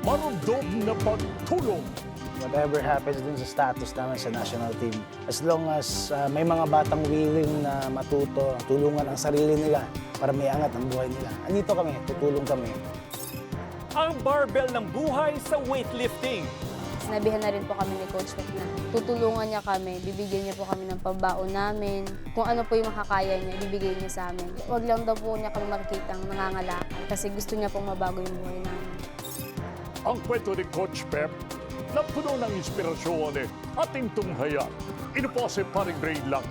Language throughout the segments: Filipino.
marundong na pagtulong. Whatever happens dun sa status namin sa national team, as long as may mga batang willing na matuto, tulungan ang sarili nila para may angat ang buhay nila. Andito kami, tutulong kami. Ang barbell ng buhay sa weightlifting. Sinabihan na rin po kami ni Coach Mac na tutulungan niya kami, bibigyan niya po kami ng pambaon namin. Kung ano po yung makakaya niya, ibibigay niya sa amin. Huwag lang daw po niya kami makikitang nangangalakan kasi gusto niya pong mabago yung buhay namin. Ang kwento ni Coach Pep na puno ng inspirasyon ating tunghayan. Ito po si Paring Ray lang.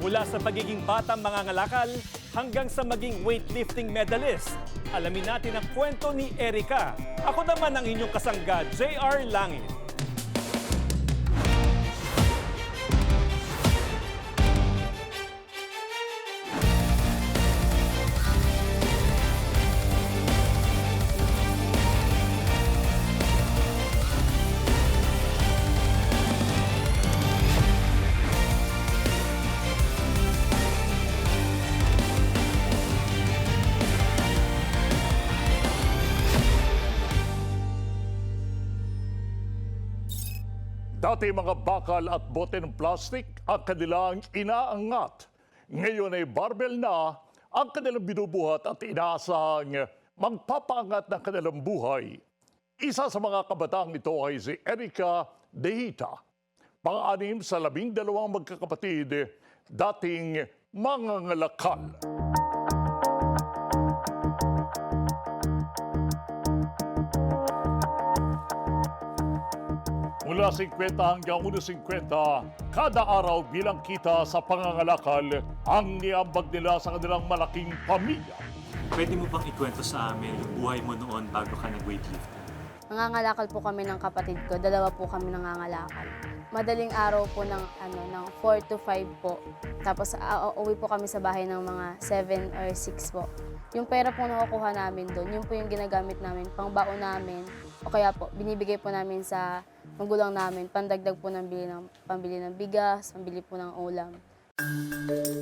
Mula sa pagiging batang mangangalakal hanggang sa maging weightlifting medalist, alamin natin ang kwento ni Erica. Ako naman ang inyong kasangga, JR Langit. Dati mga bakal at bote ng plastik ang kanilang inaangat. Ngayon ay barbell na ang kanilang binubuhat at inaasahang magpapaangat ng kanilang buhay. Isa sa mga kabataang ito ay si Erica Dehita, pang-anim sa 12 magkakapatid, dating mangangalakal. Mula 50 hanggang 1.50, kada araw bilang kita sa pangangalakal ang niambag nila sa kanilang malaking pamilya. Pwede mo bang ikwento sa amin yung buhay mo noon bago ka nag-weightlifting? Nangangalakal po kami ng kapatid ko, dalawa po kami nangangalakal. Madaling araw po ng 4 to 5 po. Tapos uwi po kami sa bahay ng mga 7 or 6 po. Yung pera po nakukuha namin doon, yun po yung ginagamit namin, pangbaon namin. O kaya po, binibigay po namin sa magulang namin, pandagdag po ng pambili ng bigas, pambili po ng ulam.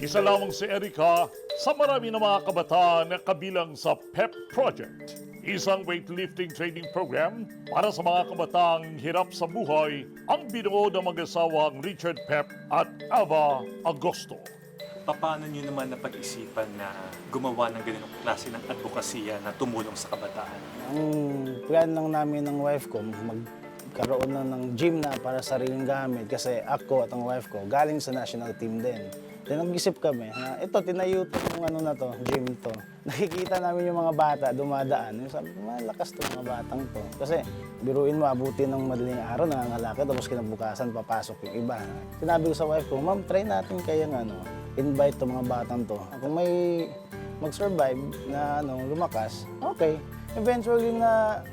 Isa lamang si Erica sa marami ng mga kabataan na kabilang sa PEP Project, isang weightlifting training program para sa mga kabataang hirap sa buhay ang binuo ng mag-asawang Richard Pep at Ava Agosto. Paano nyo naman napag-isipan na gumawa ng ganitong klase ng advokasya na tumulong sa kabataan? Ang plan lang namin ng wife ko, magkaroon na ng gym na para sa sariling gamit kasi ako at ang wife ko galing sa national team din. Then nag-isip kami na ito, tinayo to yung gym to. Nakikita namin yung mga bata dumadaan. Yung sabi ko, malakas to mga batang to. Kasi biruin mo, abutin ng madaling araw, nangangalakal, tapos kinabukasan, papasok yung iba. Sinabi ko sa wife ko, ma'am, try natin kayang invite to mga batang to. Kung may mag-survive na lumakas, okay. Eventually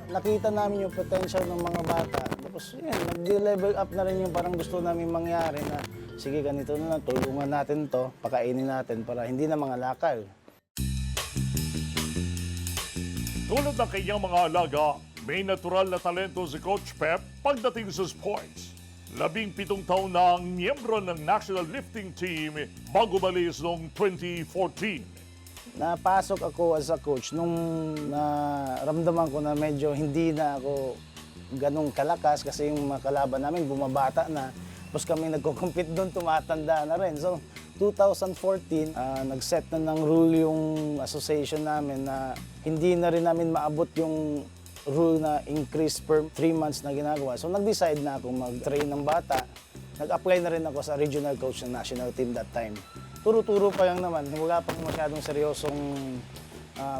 nakita namin yung potential ng mga bata. Tapos yun, nag-level up na rin yung parang gusto namin mangyari na sige, ganito na lang, tulungan natin to, pakainin natin para hindi na mga lakal. Tulad ng kanyang mga alaga, may natural na talento si Coach Pep pagdating sa sports. 17 taon na ang miyembro ng National Lifting Team bago malis noong 2014. Napasok ako as a coach nung naramdaman ko na medyo hindi na ako ganong kalakas kasi yung mga kalaban namin bumabata na. Tapos kami nagko-compete doon, tumatanda na rin. So, 2014, nag-set na ng rule yung association namin na hindi na rin namin maabot yung rule na increase per 3 months na ginagawa. So, nag-decide na ako mag-train ng bata. Nag-apply na rin ako sa regional coach ng national team that time. Turo-turo pa lang naman. Wala pang masyadong seryosong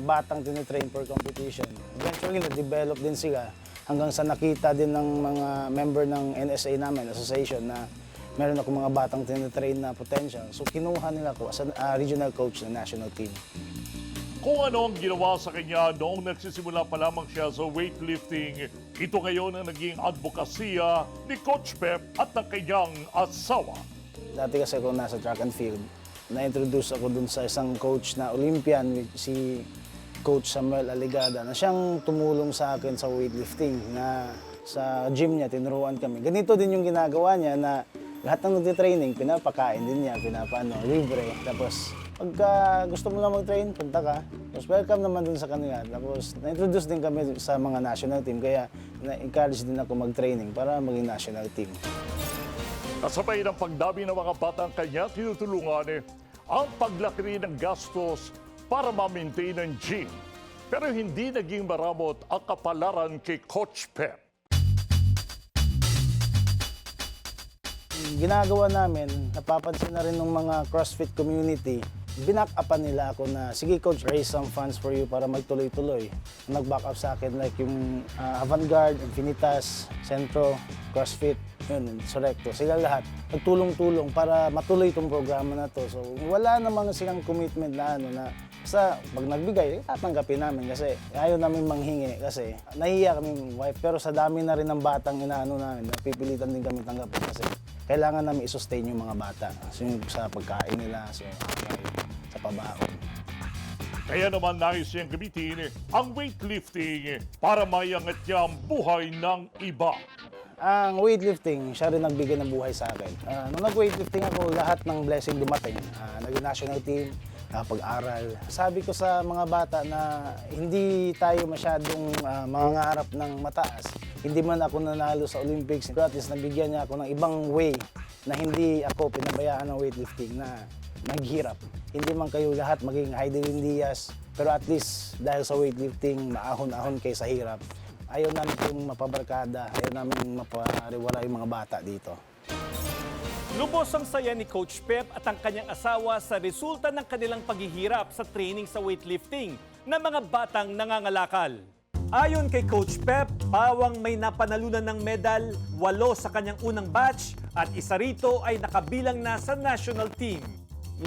batang tinitrain per competition. Eventually, na-develop din sila hanggang sa nakita din ng mga member ng NSA namin, association, na meron ako mga batang tinitrain na potential. So, kinuha nila ako as a regional coach ng national team. Kung ano ang ginawa sa kanya noong nagsisimula pa lamang siya sa weightlifting, ito ngayon ang naging advokasya ni Coach Pep at ng kanyang asawa. Dati kasi ako nasa track and field. Na-introduce ako dun sa isang coach na Olympian, si Coach Samuel Aligada, na siyang tumulong sa akin sa weightlifting, na sa gym niya, tinuruan kami. Ganito din yung ginagawa niya na lahat ng nagtitraining, pinapakain din niya, libre. Tapos Pagka gusto mo na mag-train, punta ka. Tapos welcome naman dun sa kanila. Tapos na-introduce din kami sa mga national team. Kaya na-encourage din ako mag-training para maging national team. Kasabay ng pagdami ng mga batang kanya tinutulungan ang paglaki rin ng gastos para ma-maintain ang gym. Pero hindi naging maramot ang kapalaran kay Coach Pep. Ginagawa namin, napapansin na rin ng mga CrossFit community, binak-upan nila ako na, sige coach, raise some funds for you para magtuloy-tuloy. Nag-back up sa akin like yung Avantgarde, Infinitas, Centro, CrossFit, yun, Sorecto. Sila lahat, nagtulong-tulong para matuloy itong programa na to. So wala namang silang commitment na basta pag nagbigay, tatanggapin namin kasi ayaw namin manghingi kasi nahihiya kami wife. Pero sa dami na rin ng batang inaano namin, napipilitan din kami tanggapin kasi kailangan namin i-sustain yung mga bata. So, sa pagkain nila, sa pabaon. Kaya naman nais niyang gamitin ang weightlifting para maiangat niya ang buhay ng iba. Ang weightlifting, siya rin nagbigay ng buhay sa akin. Nung nag-weightlifting ako, lahat ng blessing dumating. Naging national team, pag-aral. Sabi ko sa mga bata na hindi tayo masyadong mangangarap ng mataas. Hindi man ako nanalo sa Olympics, pero at least nabigyan niya ako ng ibang way na hindi ako pinabayaan ng weightlifting na naghirap. Hindi man kayo lahat maging Heidelin Diaz, pero at least dahil sa weightlifting, maahon-ahon kayo sa hirap. Ayaw namin itong mapabarkada, ayaw namin mapariwala yung mga bata dito. Lubos ang saya ni Coach Pep at ang kanyang asawa sa resulta ng kanilang paghihirap sa training sa weightlifting ng mga batang nangangalakal. Ayon kay Coach Pep, pawang may napanalunan ng medal, 8 sa kanyang unang batch at isa rito ay nakabilang na sa national team.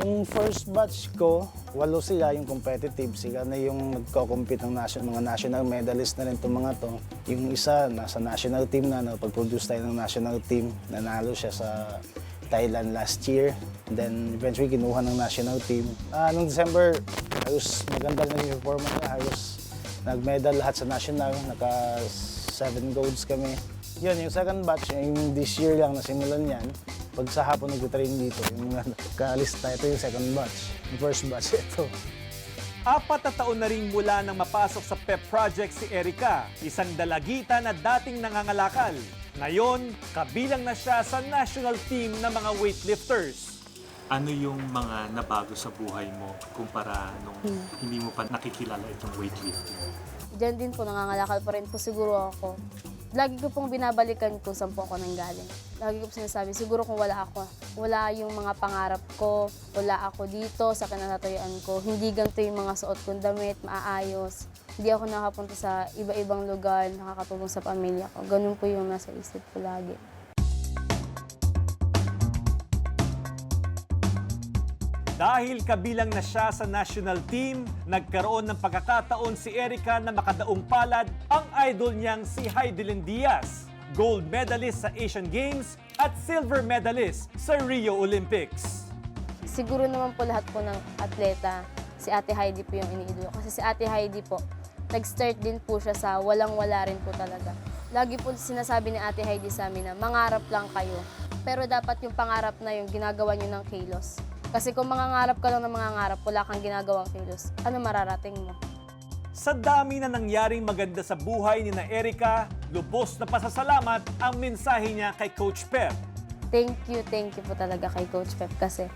Yung first batch ko, 8 sila yung competitive. Sila na yung nagko-compete ng mga national medalist na rin itong mga to. Yung isa, nasa national team na, napag-produce tayo ng national team. Nanalo siya sa Thailand last year. Then eventually kinuha ng national team. Noong December, maganda na yung performance niya. Nag-medal lahat sa national, naka 7 golds kami. Yun, yung second batch, yung this year lang nasimulan yan. Pag sa hapon nag-train dito, yung kalista, ito yung second batch. Yung first batch, ito. 4 na taon na rin mula nang mapasok sa PEP project si Erica, isang dalagita na dating nangangalakal. Ngayon, kabilang na siya sa national team ng mga weightlifters. Ano yung mga nabago sa buhay mo kumpara nung hindi mo pa nakikilala itong weightlifting? Diyan din po, nangangalakal pa rin po siguro ako. Lagi ko pong binabalikan kung saan po ako nanggaling. Lagi ko po sinasabi, siguro kung wala ako, wala yung mga pangarap ko, wala ako dito sa kinatatayuan ko, hindi ganito yung mga suot kong damit, maayos. Hindi ako nakapunta sa iba-ibang lugar, nakakatulong sa pamilya ko. Ganun po yung nasa isip ko lagi. Dahil kabilang na siya sa national team, nagkaroon ng pagkakataon si Erica na makadaong palad ang idol niyang si Heidelin Diaz, gold medalist sa Asian Games at silver medalist sa Rio Olympics. Siguro naman po lahat po ng atleta, si Ate Heidi po yung iniidolo. Kasi si Ate Heidi po, nag-start din po siya sa walang-wala rin po talaga. Lagi po sinasabi ni Ate Heidi sa amin na mangarap lang kayo. Pero dapat yung pangarap na yung ginagawa niyo ng kilos. Kasi kung mangangarap ka lang ng mangangarap, wala kang ginagawang kilos, ano mararating mo? Sa dami na nangyaring maganda sa buhay ni na Erica, lubos na pasasalamat ang mensahe niya kay Coach Pep. Thank you po talaga kay Coach Pep kasi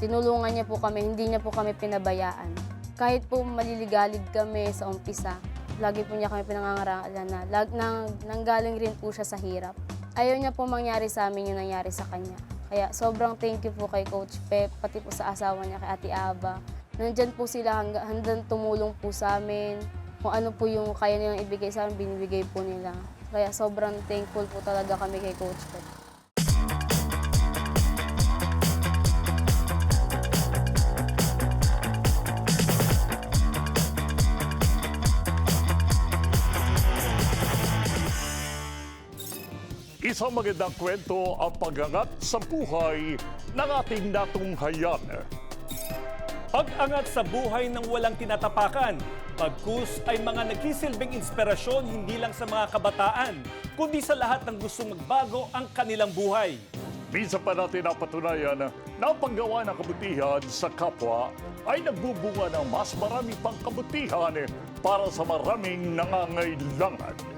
tinulungan niya po kami, hindi niya po kami pinabayaan. Kahit po maliligalig kami sa umpisa, lagi po niya kami pinangangaralan na nanggaling rin po siya sa hirap. Ayaw niya po mangyari sa amin yung nangyari sa kanya. Kaya sobrang thank you po kay Coach Pep, pati po sa asawa niya, kay Ate Ava. Nandyan po sila hanggang tumulong po sa amin. Kung ano po yung kaya nilang ibigay sa amin, binibigay po nila. Kaya sobrang thankful po talaga kami kay Coach Pep. Isang magandang kwento ang pag-angat sa buhay ng ating natunghayan. Pag-angat sa buhay ng walang tinatapakan, pagkus ay mga nagsisilbing inspirasyon hindi lang sa mga kabataan, kundi sa lahat ng gustong magbago ang kanilang buhay. Minsan pa natin napatunayan na ang paggawa ng kabutihan sa kapwa ay nagbubunga ng mas marami pang kabutihan para sa maraming nangangailangan.